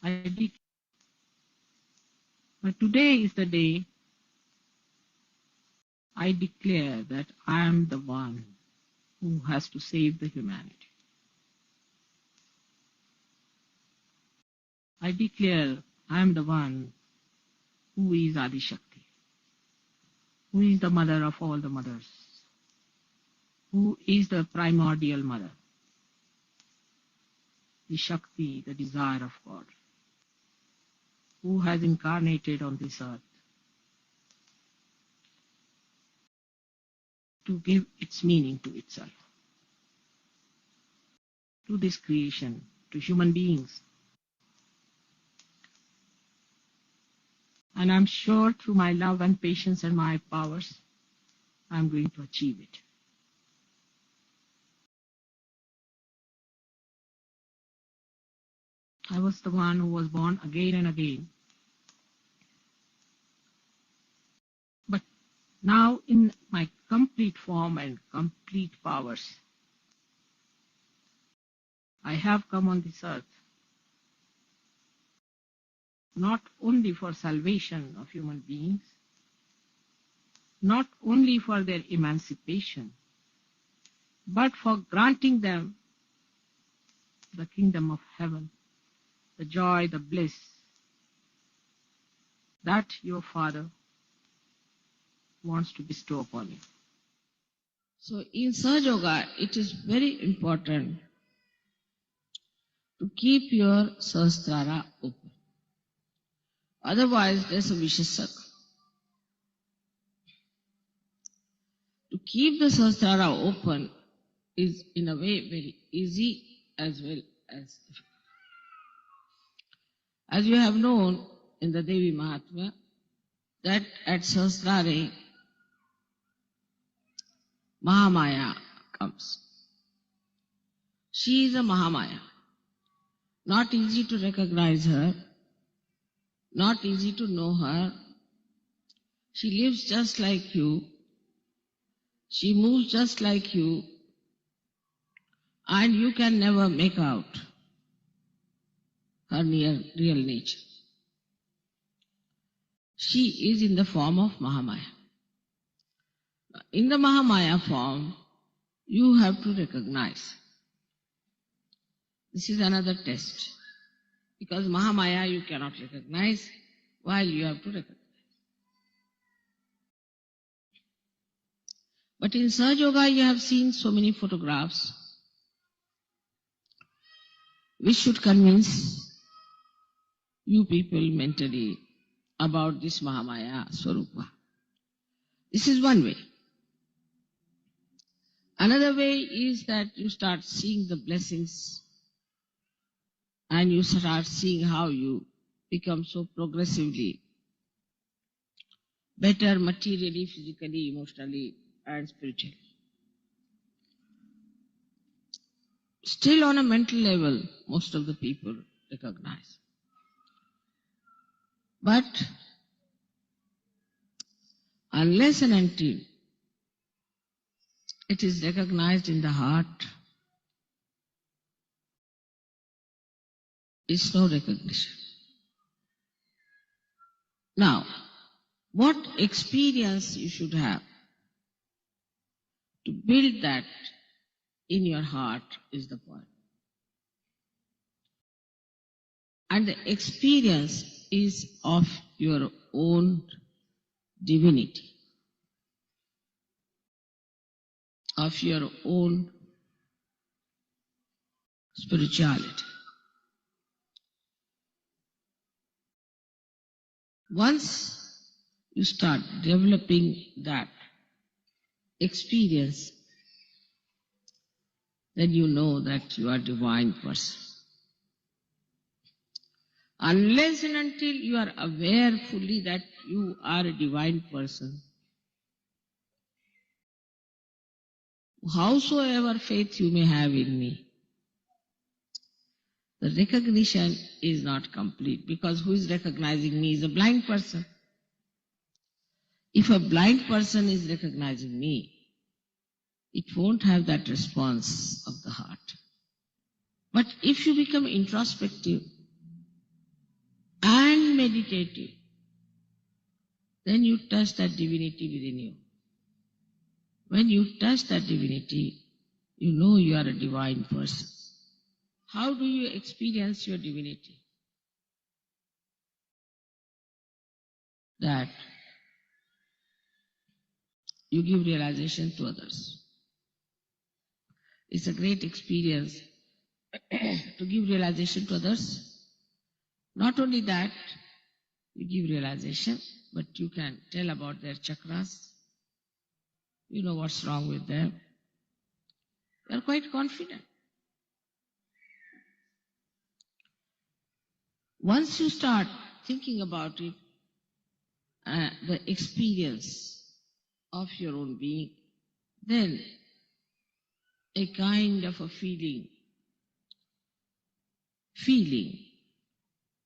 I did, but today is the day I declare that I am the one who has to save the humanity. I declare I am the one who is Adi Shakti, who is the mother of all the mothers, who is the primordial mother, the Shakti, the desire of God, who has incarnated on this earth to give its meaning to itself, to this creation, to human beings. And I'm sure through my love and patience and my powers, I'm going to achieve it. I was the one who was born again and again. But now in my complete form and complete powers, I have come on this earth not only for salvation of human beings, not only for their emancipation, but for granting them the kingdom of heaven, the joy, the bliss that your Father wants to bestow upon you. So in Sahaja Yoga, it is very important to keep your Sahasrara open. Otherwise, there's a vicious circle. To keep the Sahasrara open is in a way very easy as well as difficult. As you have known in the Devi Mahatma, that at Sahasrare, Mahamaya comes. She is a Mahamaya. Not easy to recognize her, not easy to know her. She lives just like you. She moves just like you. And you can never make out her real nature. She is in the form of Mahamaya. In the Mahamaya form, you have to recognize. This is another test. Because Mahamaya you cannot recognize, while you have to recognize. But in Sahaja Yoga, you have seen so many photographs which should convince you people mentally about this Mahamaya Swarupa. This is one way. Another way is that you start seeing the blessings and you start seeing how you become so progressively better materially, physically, emotionally, and spiritually. Still on a mental level, most of the people recognize. But unless and until it is recognized in the heart, it's no recognition. Now, what experience you should have to build that in your heart is the point. And the experience is of your own divinity, of your own spirituality. Once you start developing that experience, then you know that you are a divine person. Unless and until you are aware fully that you are a divine person, howsoever faith you may have in me, the recognition is not complete, because who is recognizing me is a blind person. If a blind person is recognizing me, it won't have that response of the heart. But if you become introspective, and meditative, then you touch that divinity within you. When you touch that divinity, you know you are a divine person. How do you experience your divinity? That you give realization to others. It's a great experience to give realization to others. Not only that, you give realization, but you can tell about their chakras. You know what's wrong with them. You are quite confident. Once you start thinking about it, the experience of your own being, then a kind of a feeling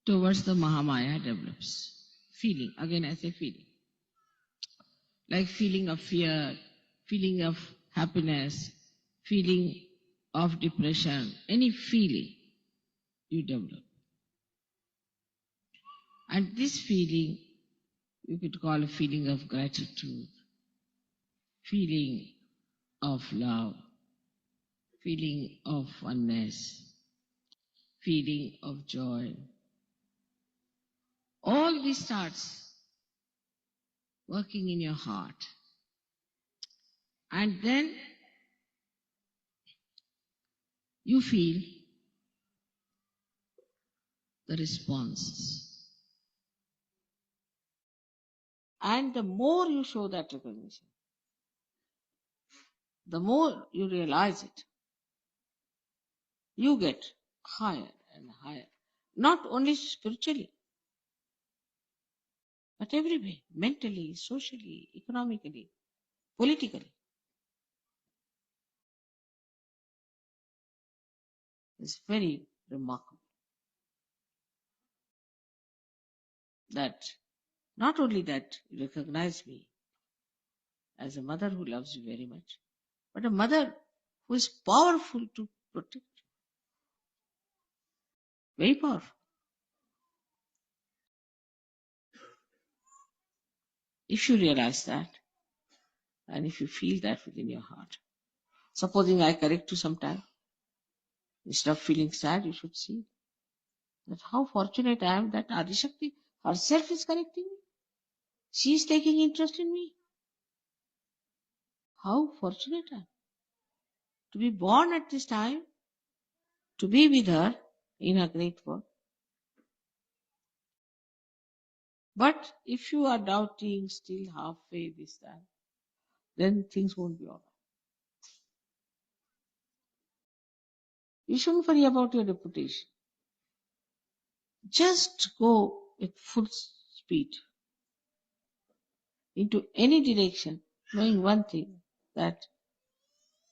towards the Mahamaya develops. Feeling, again I say feeling. Like feeling of fear, feeling of happiness, feeling of depression, any feeling you develop. And this feeling, you could call a feeling of gratitude, feeling of love, feeling of oneness, feeling of joy. All this starts working in your heart. And then you feel the responses. And the more you show that recognition, the more you realize it, you get higher and higher. Not only spiritually, but every way, mentally, socially, economically, politically. It's very remarkable that not only that you recognize me as a mother who loves you very much, but a mother who is powerful to protect you. Very powerful. If you realize that, and if you feel that within your heart, supposing I correct you sometime, instead of feeling sad, you should see that how fortunate I am that Adishakti herself is correcting me. She is taking interest in me. How fortunate I am to be born at this time, to be with her in her great work. But if you are doubting, still halfway this time, then things won't be all right. You shouldn't worry about your reputation. Just go with full speed into any direction, knowing one thing, that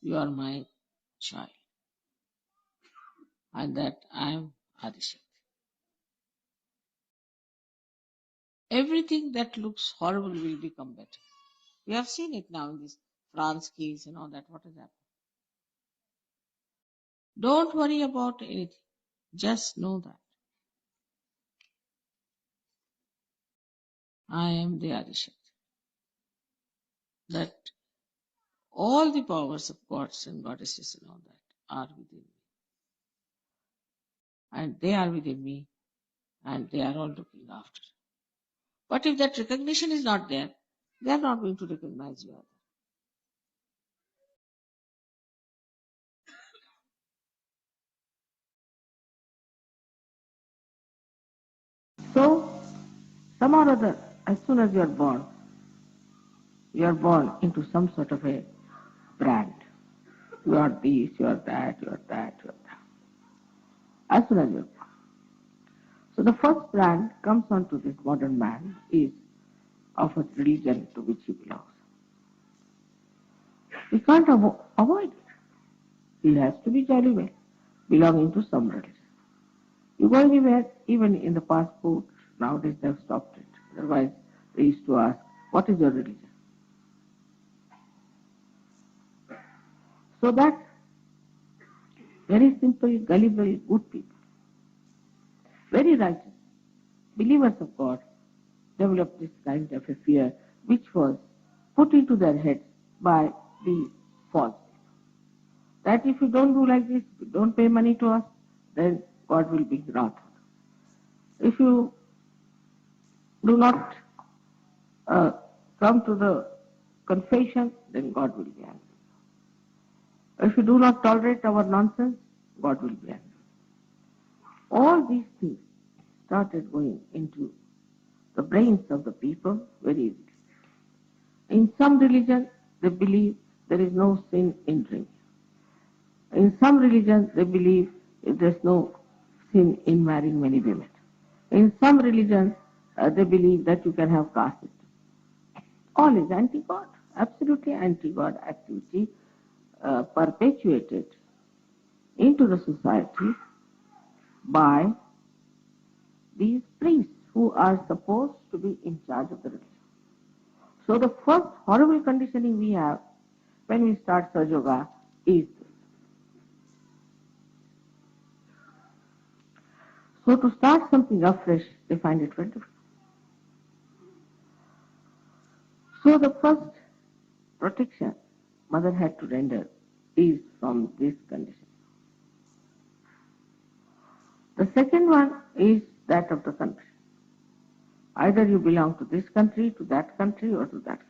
you are my child and that I am Adishakti. Everything that looks horrible will become better. We have seen it now in this France case and all that. What has happened? Don't worry about anything. Just know that I am the Adishakti. That all the powers of gods and goddesses and all that are within me. And they are within me, and they are all looking after. But if that recognition is not there, they are not going to recognize you either. So, some or other, as soon as you are born into some sort of a brand. You are this, you are that, you are that, you are that. As soon as you are born. So the first brand comes onto this modern man is of a religion to which he belongs. We can't avoid it. He has to be jolly well, belonging to some religion. You go anywhere, even in the passport, nowadays they have stopped it. Otherwise, they used to ask, what is your religion? So that very simple, gullible, good people, very righteous, believers of God developed this kind of a fear which was put into their heads by the false. That if you don't do like this, if you don't pay money to us, then God will be wrathful. If you do not come to the confession, then God will be angry. If you do not tolerate our nonsense, God will be angry. All these things started going into the brains of the people very easily. In some religion, they believe there is no sin in drinking. In some religions, they believe there is no sin in marrying many women. In some religions, they believe that you can have caste system. All is anti-God, absolutely anti-God activity perpetuated into the society by these priests who are supposed to be in charge of the religion. So the first horrible conditioning we have when we start Sahaja Yoga is this. So to start something afresh, they find it very difficult. So the first protection mother had to render is from this condition. The second one is that of the country. Either you belong to this country, to that country, or to that country.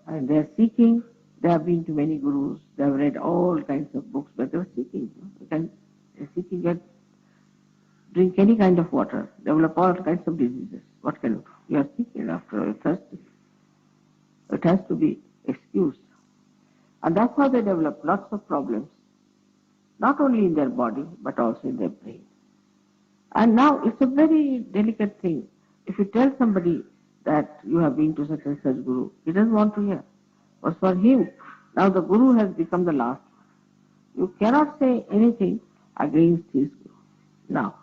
And they are seeking, they have been to many gurus, they have read all kinds of books, but they are seeking. They are seeking that drink any kind of water, develop all kinds of diseases. What can you do? You are seeking after all, thirsty. It has to be excused. And that's how they develop lots of problems, not only in their body, but also in their brain. And now it's a very delicate thing. If you tell somebody that you have been to such and such guru, he doesn't want to hear. But for him, now the guru has become the last. You cannot say anything against his guru. Now,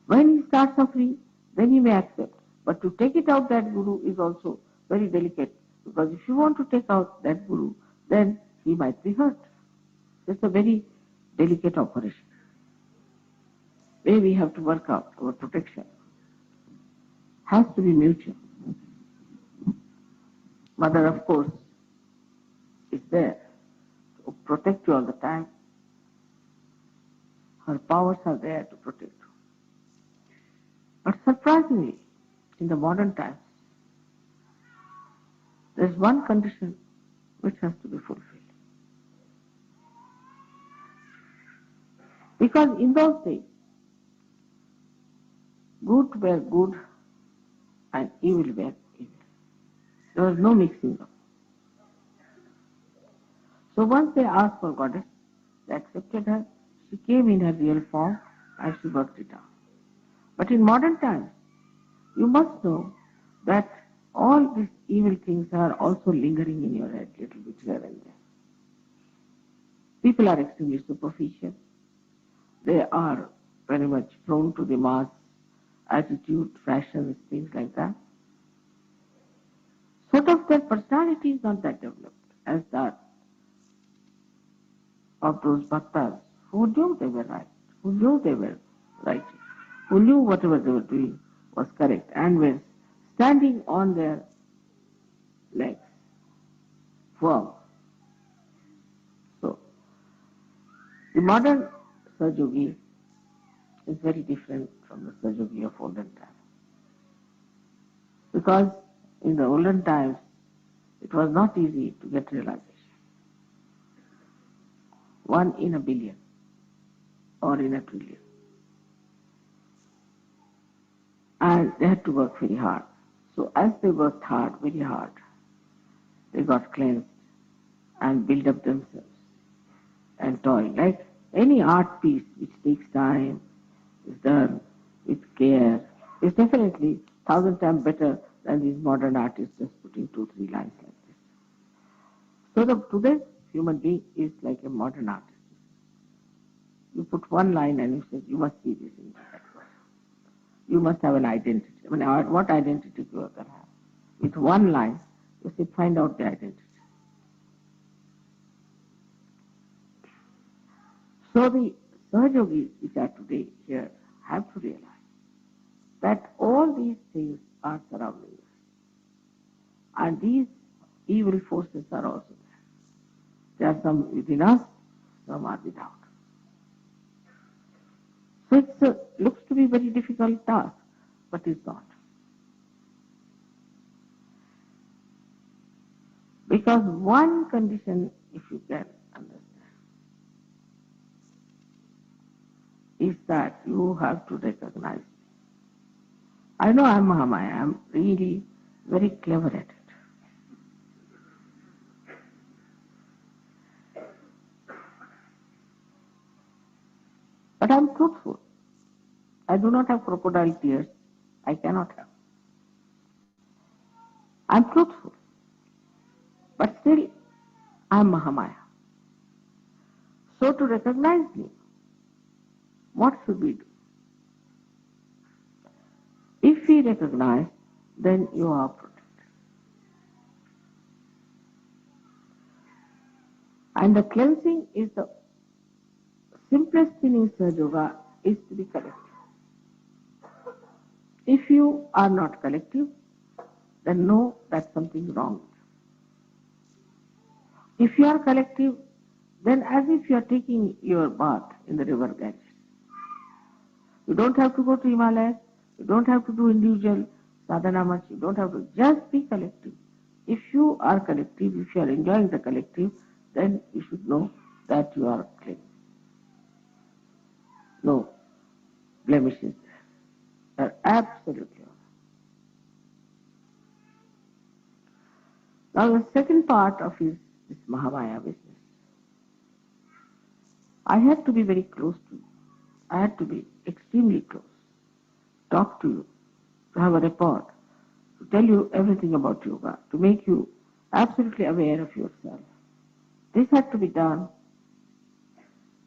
when he starts suffering, then he may accept. But to take it out that guru is also very delicate, because if you want to take out that guru, then he might be hurt. It's a very delicate operation. Where we have to work out our protection has to be mutual. Mother, of course, is there to protect you all the time. Her powers are there to protect you. But surprisingly, in the modern times, there is one condition which has to be fulfilled. Because in those days, good were good and evil were evil. There was no mixing up. So once they asked for Goddess, they accepted her. She came in her real form and she worked it out. But in modern times, you must know that all these evil things are also lingering in your head a little bit here and there. People are extremely superficial. They are very much prone to the mass attitude, fashions, things like that. Sort of their personality is not that developed as that of those bhaktas who knew they were right, who knew they were right, who knew whatever they were doing was correct and were standing on their legs firm. So, the modern Sahaja Yogi is very different from the Sahaja Yogi of olden times. Because in the olden times, it was not easy to get realization. 1 in a billion or in a trillion. And they had to work very hard. So as they worked hard, very hard, they got cleansed and built up themselves and toil. Like any art piece which takes time, is done with care, is definitely 1,000 times better than these modern artists just putting 2-3 lines like this. So today's human being is like a modern artist. You put one line and you say, you must see this in that person. You must have an identity. I mean, what identity you are going to have? With one line, you say, find out the identity. So the Sahaja Yogis which are today here have to realize all these things are surrounding us. And these evil forces are also there. There are some within us, some are without. So it looks to be a very difficult task, but it's not. Because one condition, if you can understand, is that you have to recognize. I know I'm Mahamaya, I'm really very clever at it. But I'm truthful. I do not have crocodile tears. I cannot have. I'm truthful. But still, I'm Mahamaya. So to recognize me, what should we do? If we recognize, then you are protected. And the cleansing is the simplest thing in Sahaja Yoga is to be collective. If you are not collective, then know that something wrong. If you are collective, then as if you are taking your bath in the river Ganges. You don't have to go to Himalayas, you don't have to do individual sadhana much, you don't have to just be collective. If you are collective, if you are enjoying the collective, then you should know that you are clean. No blemishes there. They are absolutely all. Now the second part of this Mahamaya business. I had to be very close to you. I had to be extremely close. Talk to you, to have a report, to tell you everything about yoga, to make you absolutely aware of yourself. This had to be done,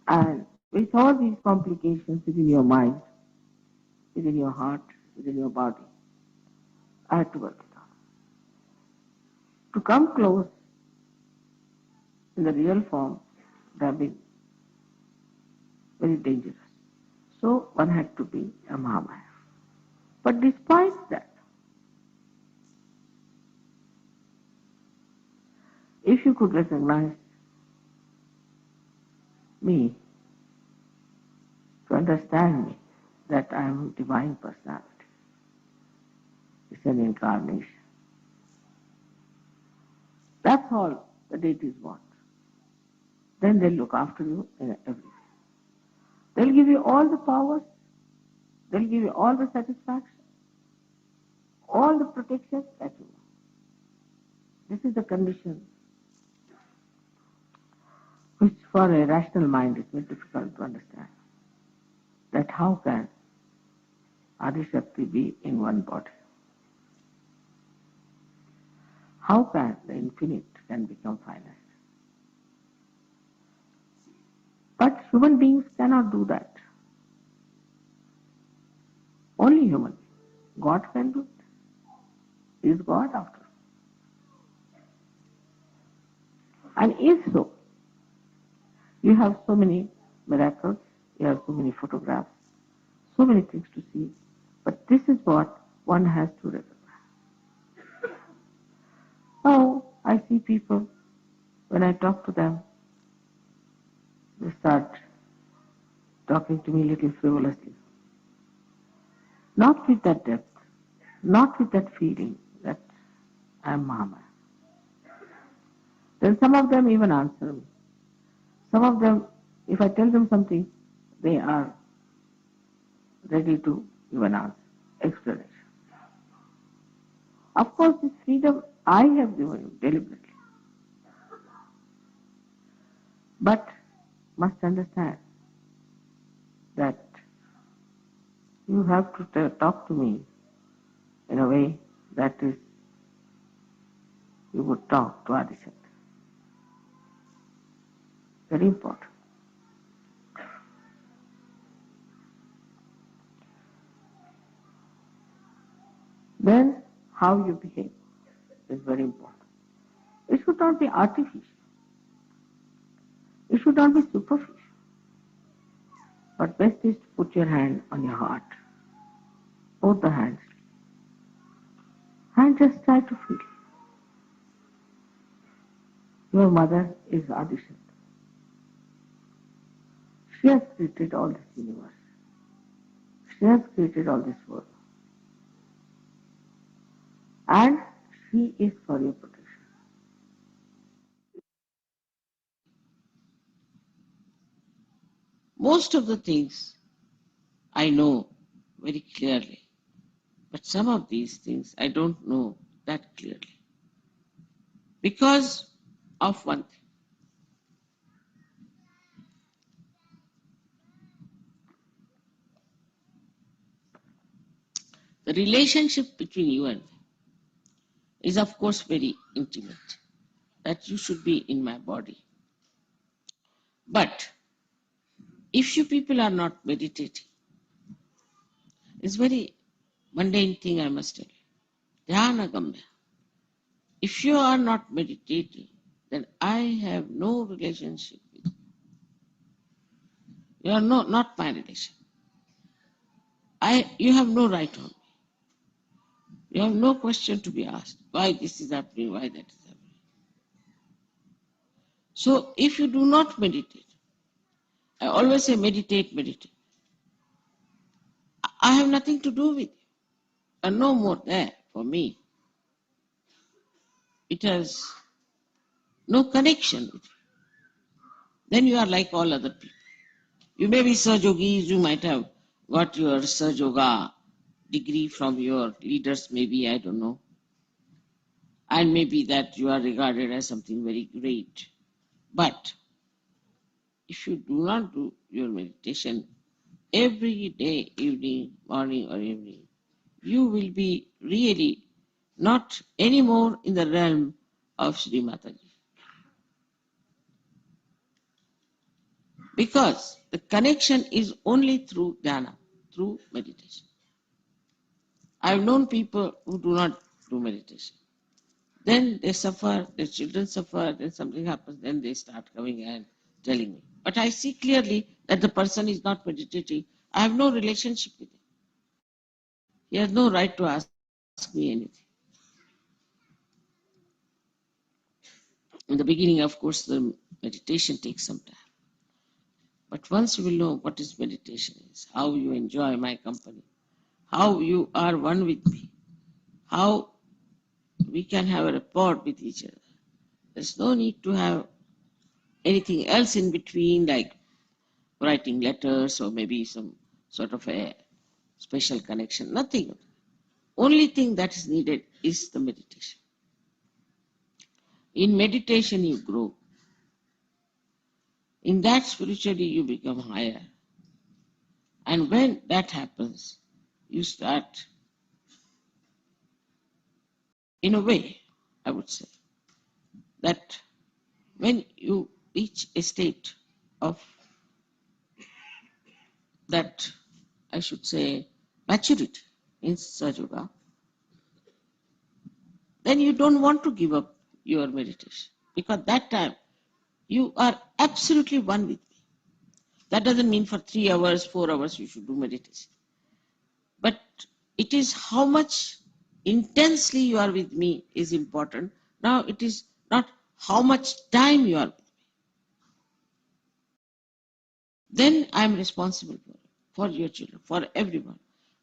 and with all these complications within your mind, within your heart, within your body, I had to work it out. To come close in the real form would have been very dangerous. So one had to be a Mahamaya. But despite that, if you could recognize me, to understand me, that I am a divine personality, it's an incarnation. That's all the deities want. Then they'll look after you in every way. They'll give you all the powers, they'll give you all the satisfaction, all the protection that you want. This is the condition which for a rational mind is very difficult to understand. That how can Adi Shakti be in one body? How can the infinite can become finite? But human beings cannot do that. Only human beings. God can do it. He is God after all. And if so, you have so many miracles, you have so many photographs, so many things to see, but this is what one has to recognize. Oh, I see people, when I talk to them, they start talking to me a little frivolously. Not with that depth, not with that feeling that I am Mahamaya. Then some of them even answer me. Some of them, if I tell them something, they are ready to even answer, explanation. Of course, this freedom I have given you deliberately. But must understand that you have to talk to me in a way that is, you would talk to Adi Shakti. Very important. Then, how you behave is very important. It should not be artificial. It should not be superficial. But best is to put your hand on your heart, both the hands, And just try to feel. Your mother is auditioned. She has created all this universe. She has created all this world. And she is for your protection. Most of the things I know very clearly, but some of these things I don't know that clearly because of one thing. The relationship between you and me is, of course, very intimate, that you should be in my body. But if you people are not meditating, it's very mundane thing I must tell you. Dhyana gamya. If you are not meditating, then I have no relationship with you. You are not my relation. You have no right on me. You have no question to be asked. Why this is happening, why that is happening. So if you do not meditate, I always say meditate, meditate. I have nothing to do with you. And no more there for me. It has no connection with you. Then you are like all other people. You may be Sir Yogis, you might have got your Sir Yoga degree from your leaders, maybe, I don't know. And maybe that you are regarded as something very great. But if you do not do your meditation every day, evening, morning or evening, you will be really not anymore in the realm of Sri Mataji. Because the connection is only through dhyana, through meditation. I've known people who do not do meditation. Then they suffer, their children suffer, then something happens, then they start coming and telling me. But I see clearly that the person is not meditating. I have no relationship with him. He has no right to ask me anything. In the beginning, of course, the meditation takes some time. But once you will know what is meditation is, how you enjoy my company, how you are one with me, how we can have a rapport with each other. There's no need to have anything else in between, like writing letters or maybe some sort of a special connection. Nothing. Only thing that is needed is the meditation. In meditation, you grow. In that, spiritually, you become higher. And when that happens, you start, in a way, I would say, that when you reach a state of that, I should say, maturity in Sahaja, then you don't want to give up your meditation. Because that time, you are absolutely one with me. That doesn't mean for 3 hours, 4 hours you should do meditation. But it is how much intensely you are with me is important. Now it is not how much time you are with me. Then I am responsible for your children, for everyone.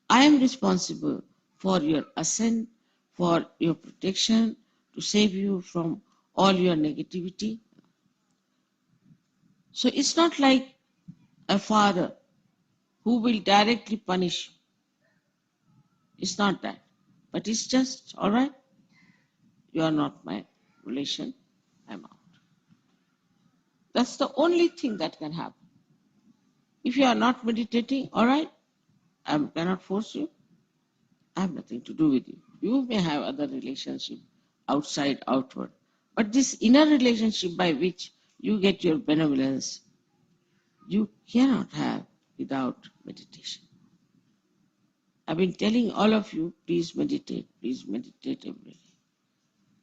I am responsible for your ascent, for your protection, to save you from all your negativity. So it's not like a father who will directly punish you. It's not that. But it's just, all right, you are not my relation, I'm out. That's the only thing that can happen. If you are not meditating, all right, I cannot force you. I have nothing to do with you. You may have other relationship outside, outward. But this inner relationship by which you get your benevolence, you cannot have without meditation. I've been telling all of you, please meditate every day.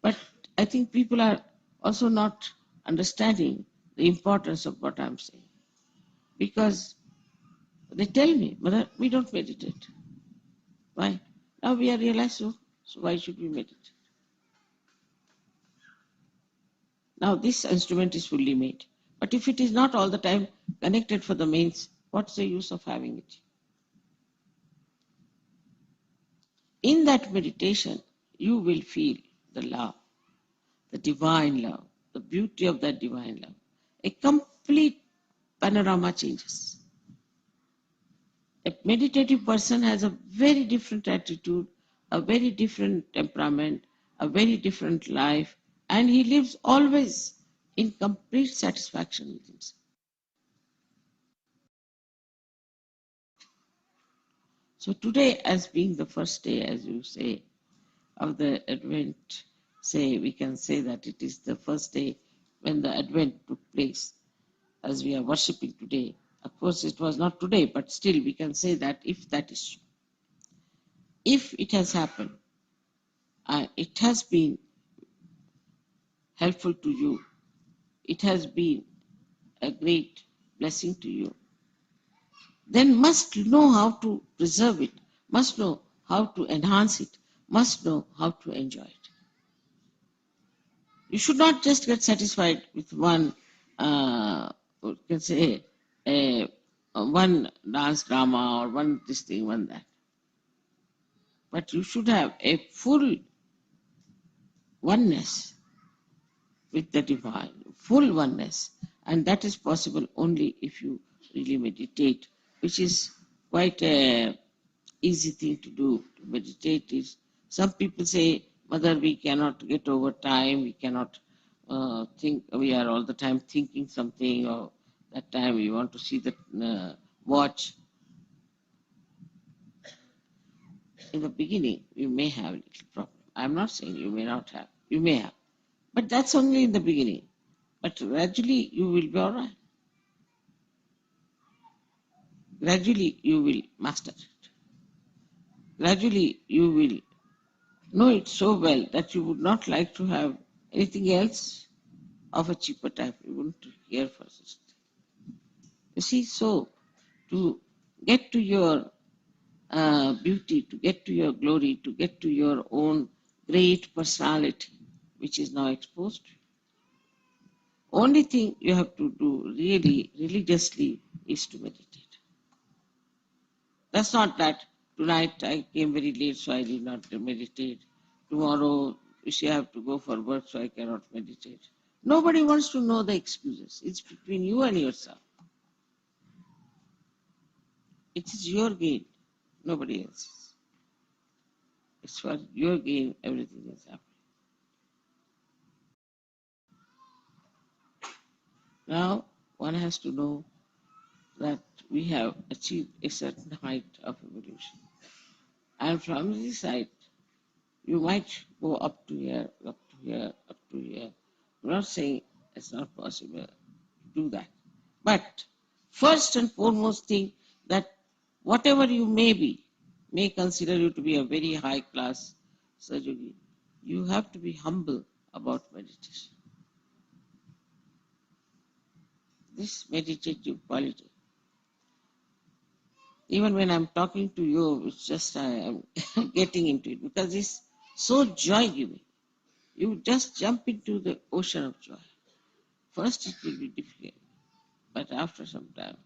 But I think people are also not understanding the importance of what I'm saying. Because they tell me, Mother, we don't meditate. Why? Now we are realized, so So why should we meditate? Now this instrument is fully made. But if it is not all the time connected for the mains, what's the use of having it? In that meditation, you will feel the love, the divine love, the beauty of that divine love. A complete panorama changes. A meditative person has a very different attitude, a very different temperament, a very different life, and he lives always in complete satisfaction with himself. So today, as being the first day, as you say, of the Advent, we can say that it is the first day when the Advent took place, as we are worshipping today. Of course, it was not today, but still we can say that if that is true, if it has happened, it has been helpful to you, it has been a great blessing to you, then must know how to preserve it, must know how to enhance it, must know how to enjoy it. You should not just get satisfied with one, you can say, one dance drama or one this thing, one that. But you should have a full oneness with the divine, full oneness. And that is possible only if you really meditate, which is quite a easy thing to do. To meditate is, some people say, Mother, we cannot get over time, we cannot think, we are all the time thinking something, or that time we want to see the watch. In the beginning, you may have a little problem. I'm not saying you may not have, you may have. But that's only in the beginning. But gradually you will be all right. Gradually you will master it. Gradually you will know it so well that you would not like to have anything else of a cheaper type. You wouldn't care for such. You see, so to get to your beauty, to get to your glory, to get to your own great personality, which is now exposed, only thing you have to do really religiously is to meditate. That's not that tonight I came very late, so I did not meditate. Tomorrow, you see, I have to go for work, so I cannot meditate. Nobody wants to know the excuses. It's between you and yourself. It is your gain, nobody else's. It's for your gain, everything is happening. Now, one has to know that we have achieved a certain height of evolution. And from this height, you might go up to here, up to here, up to here. I'm not saying it's not possible to do that. But first and foremost thing, that whatever you may be, may consider you to be a very high class surgery, you have to be humble about meditation. This meditative quality. Even when I'm talking to you, it's just I am getting into it because it's so joy giving. You just jump into the ocean of joy. First it will be difficult, but after some time,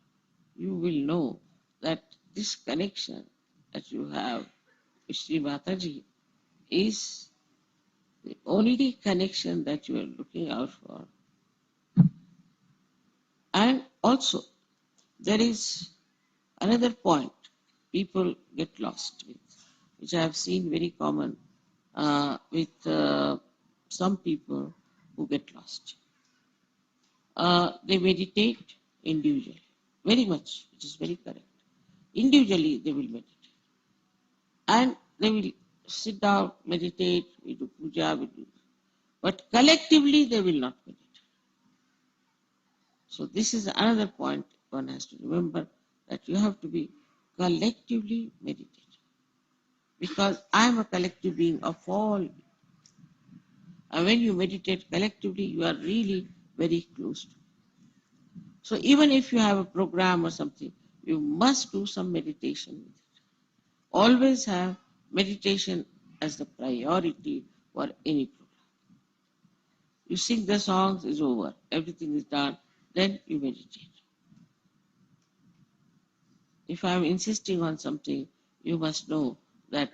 you will know that this connection that you have with Sri Mataji is the only connection that you are looking out for. And also, there is another point people get lost with, which I have seen very common with some people who get lost. They meditate individually, very much, which is very correct. Individually, they will meditate. And they will sit down, meditate, we do puja, we do. But collectively, they will not meditate. So this is another point one has to remember, that you have to be collectively meditated. Because I am a collective being of all. And when you meditate collectively, you are really very close to. So even if you have a program or something, you must do some meditation with it. Always have meditation as the priority for any program. You sing the songs, is over, everything is done, then you meditate. If I am insisting on something, you must know that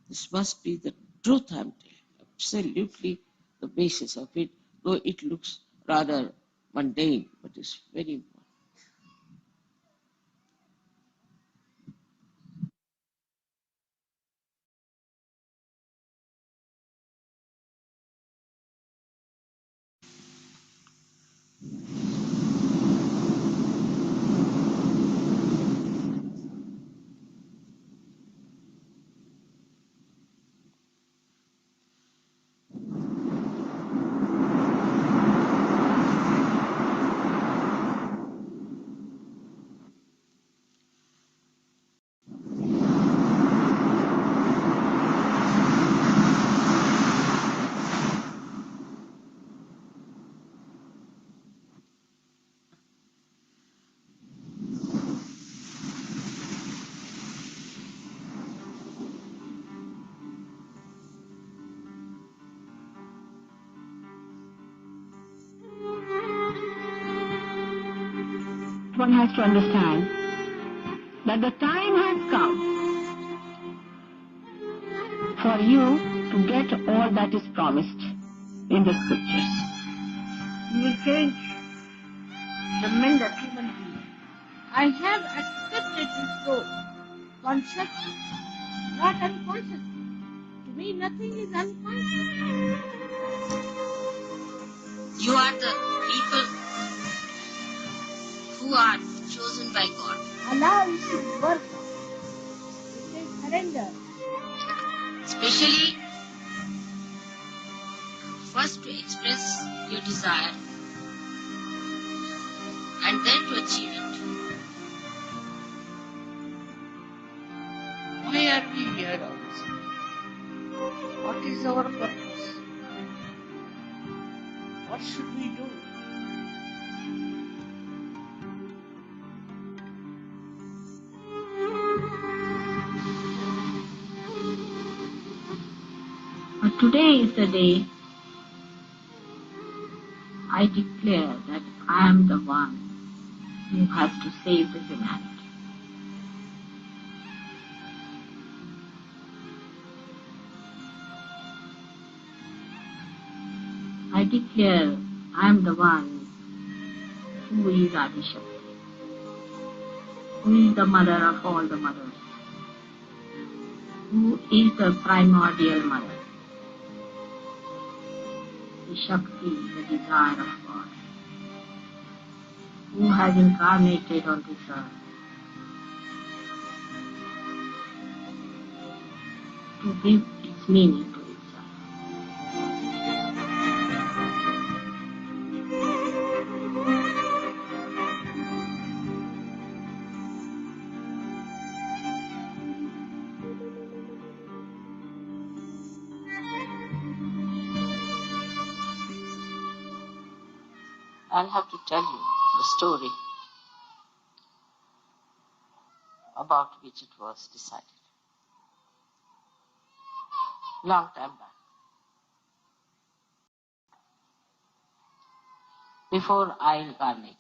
this must be the truth I am telling, absolutely the basis of it, though it looks rather mundane, but it's very important. One has to understand that the time has come for you to get all that is promised in the scriptures. You will change the mend of human being. I have accepted this role consciously, not unconsciously. To me, nothing is unconscious. You are the people who are chosen by God. Allow it to work. It is surrender. Especially, first to express your desire and then to achieve it. Why are we here also? What is our purpose? What should we do? But today is the day I declare that I am the one who has to save the humanity. I declare I am the one who is Adi Shakti, who is the mother of all the mothers, who is the primordial mother, the Shakti, the desire of God, who has incarnated on this earth to give its meaning to itself. I'll have to tell you the story about which it was decided. Long time back. Before I incarnated.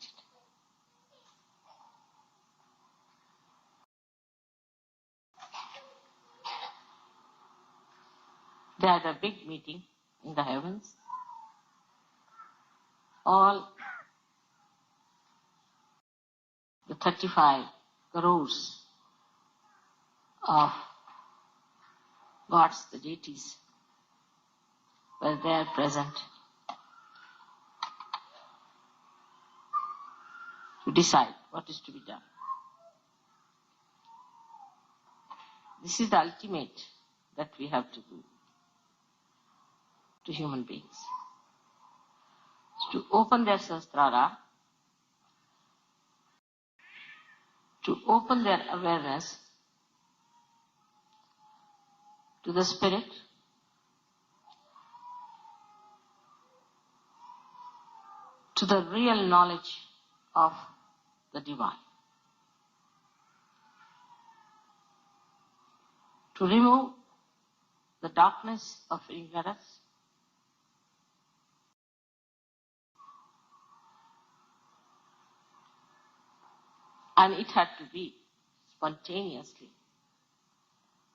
They had a big meeting in the heavens. All the 35 crores of gods, the deities, were there present to decide what is to be done. This is the ultimate that we have to do to human beings. To open their sahasrara, to open their awareness to the spirit, to the real knowledge of the divine, to remove the darkness of ignorance, and it had to be spontaneously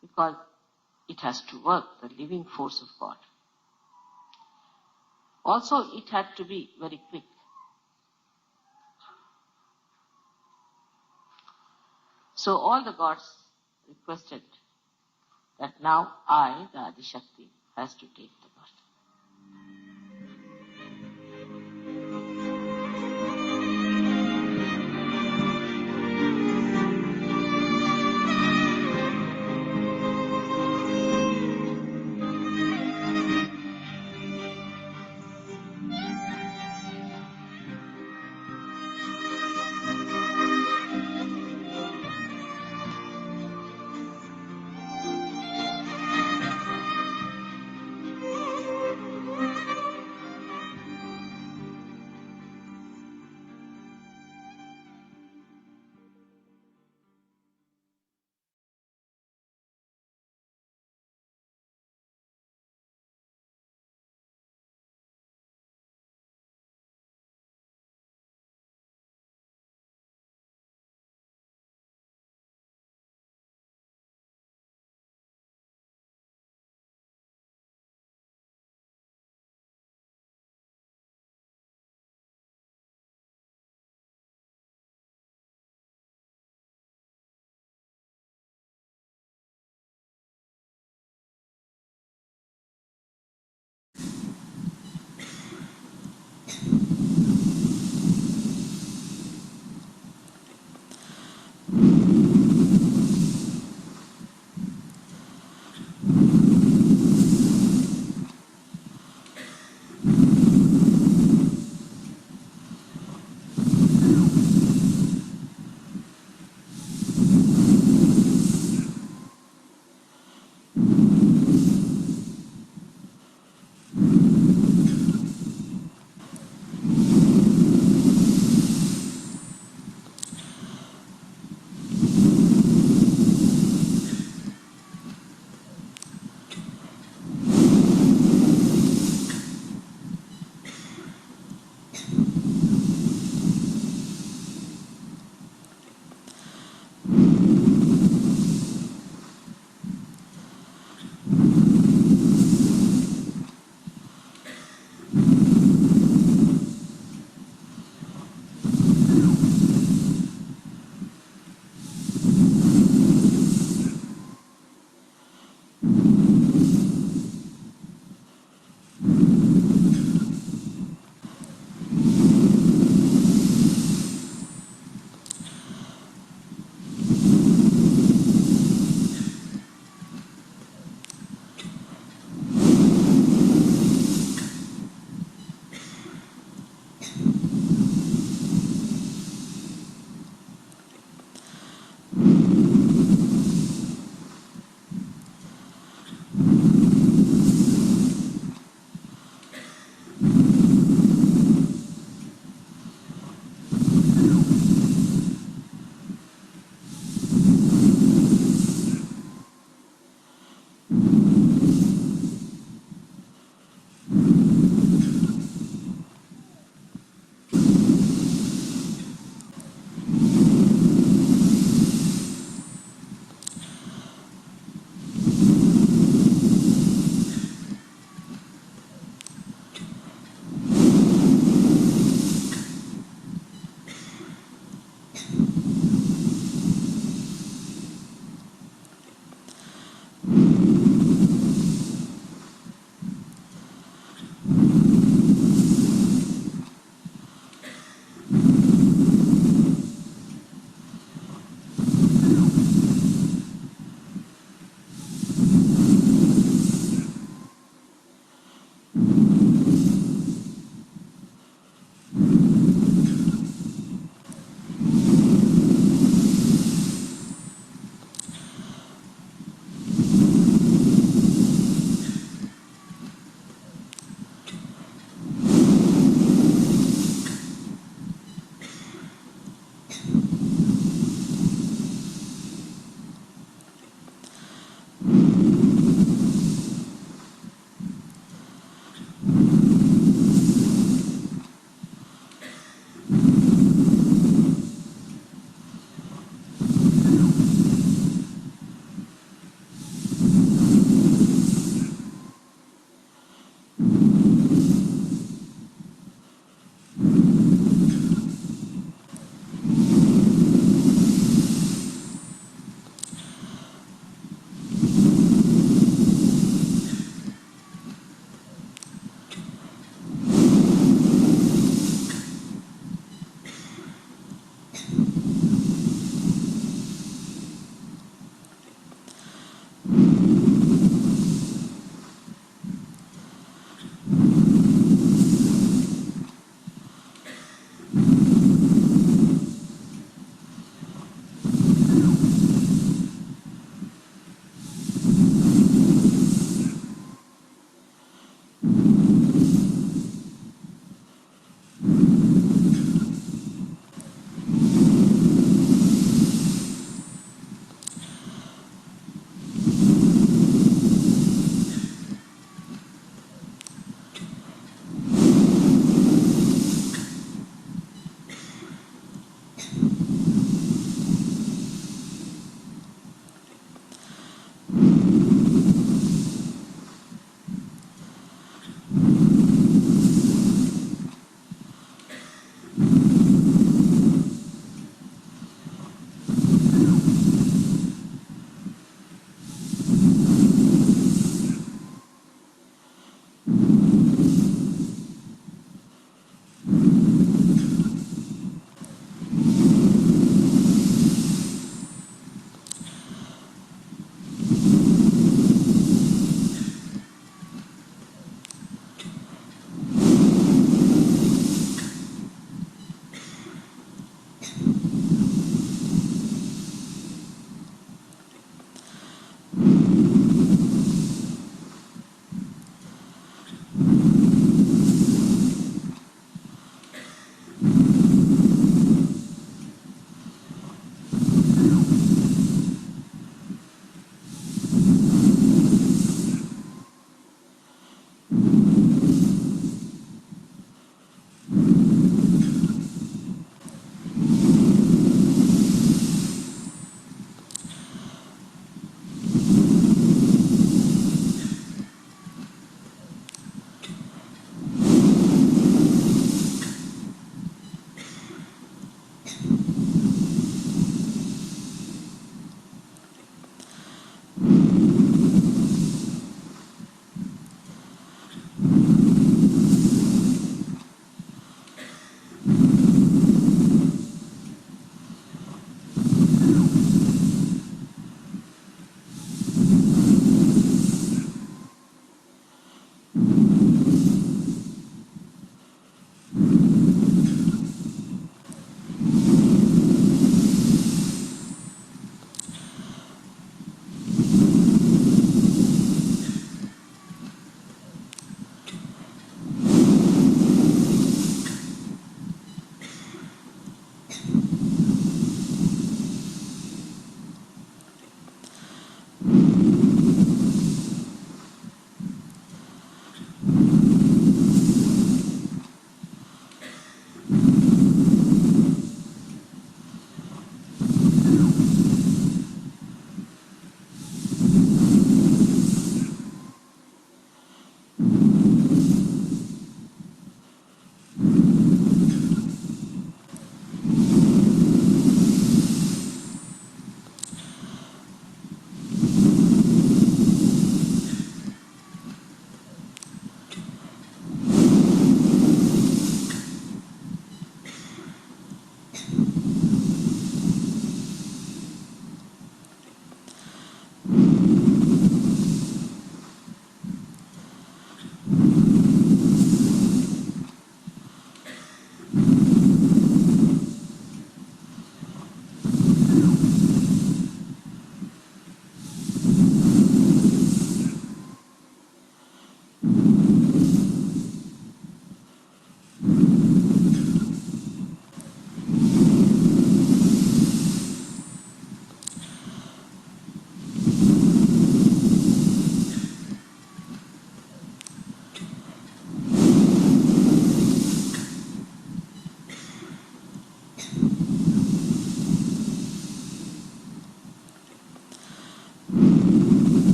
because it has to work, the living force of God. Also, it had to be very quick. So all the gods requested that now I, the Adishakti, has to take the birth.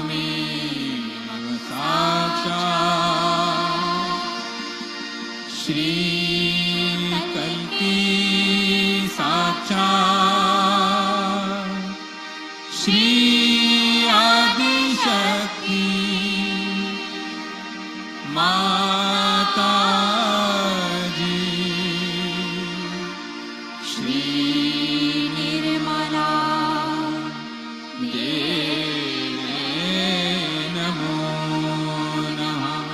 त्वमेव साक्षात् श्रीकल्की साक्षात् श्री आदिशक्ति माता जी श्री निर्मला देवे नमो नमः।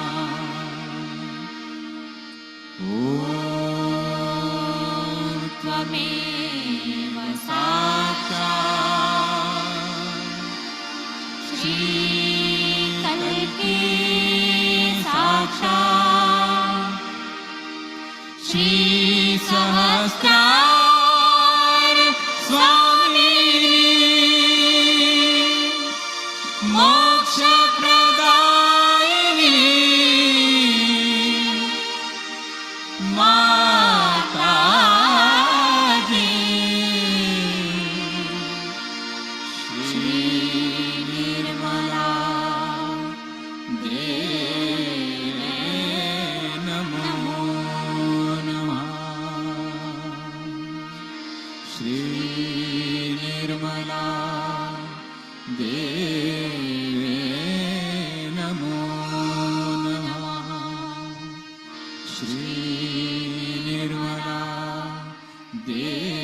ॐ त्वमेव साक्षात् श्रीकल्की साक्षात् श्री सहस्रार स्वामिनी मोक्षप्रदायिनी माता जी श्री निर्मला देवे नमो नमः। श्री निर्मला देवे नमो नमः। श्री निर्मला देवे